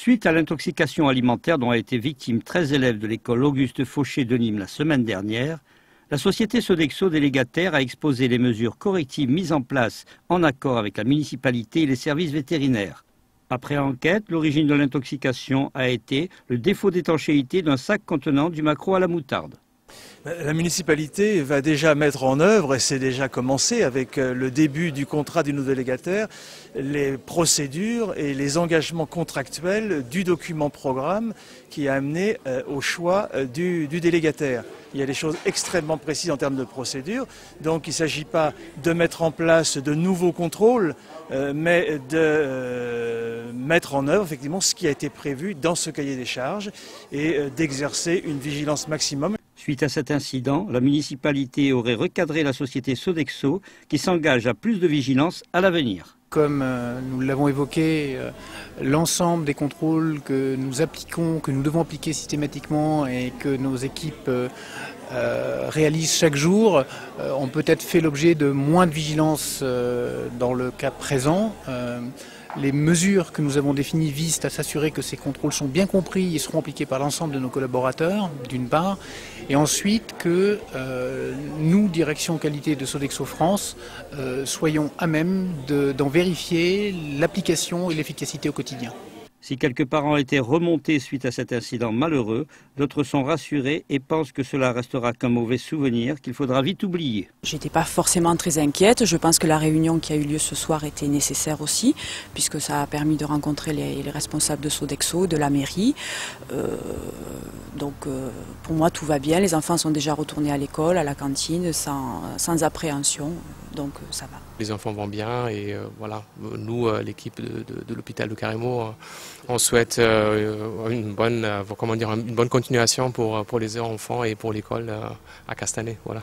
Suite à l'intoxication alimentaire dont a été victime 13 élèves de l'école Auguste Fauché de Nîmes la semaine dernière, la société Sodexo délégataire a exposé les mesures correctives mises en place en accord avec la municipalité et les services vétérinaires. Après enquête, l'origine de l'intoxication a été le défaut d'étanchéité d'un sac contenant du maquereau à la moutarde. La municipalité va déjà mettre en œuvre, et c'est déjà commencé avec le début du contrat du nouveau délégataire, les procédures et les engagements contractuels du document programme qui a amené au choix du délégataire. Il y a des choses extrêmement précises en termes de procédures, donc il ne s'agit pas de mettre en place de nouveaux contrôles, mais de mettre en œuvre effectivement ce qui a été prévu dans ce cahier des charges et d'exercer une vigilance maximum. Suite à cet incident, la municipalité aurait recadré la société Sodexo qui s'engage à plus de vigilance à l'avenir. Comme nous l'avons évoqué, l'ensemble des contrôles que nous appliquons, que nous devons appliquer systématiquement et que nos équipes réalisent chaque jour ont peut-être fait l'objet de moins de vigilance dans le cas présent. Les mesures que nous avons définies visent à s'assurer que ces contrôles sont bien compris et seront appliqués par l'ensemble de nos collaborateurs, d'une part, et ensuite que nous, direction qualité de Sodexo France, soyons à même d'en vérifier l'application et l'efficacité au quotidien. Si quelques parents étaient remontés suite à cet incident malheureux, d'autres sont rassurés et pensent que cela restera qu'un mauvais souvenir qu'il faudra vite oublier. J'étais pas forcément très inquiète. Je pense que la réunion qui a eu lieu ce soir était nécessaire aussi, puisque ça a permis de rencontrer les responsables de Sodexo, de la mairie. Donc pour moi tout va bien. Les enfants sont déjà retournés à l'école, à la cantine, sans appréhension. Donc ça va. Les enfants vont bien et voilà, nous, l'équipe de l'hôpital de Carremo, on souhaite une bonne continuation pour les enfants et pour l'école à Castanet. Voilà.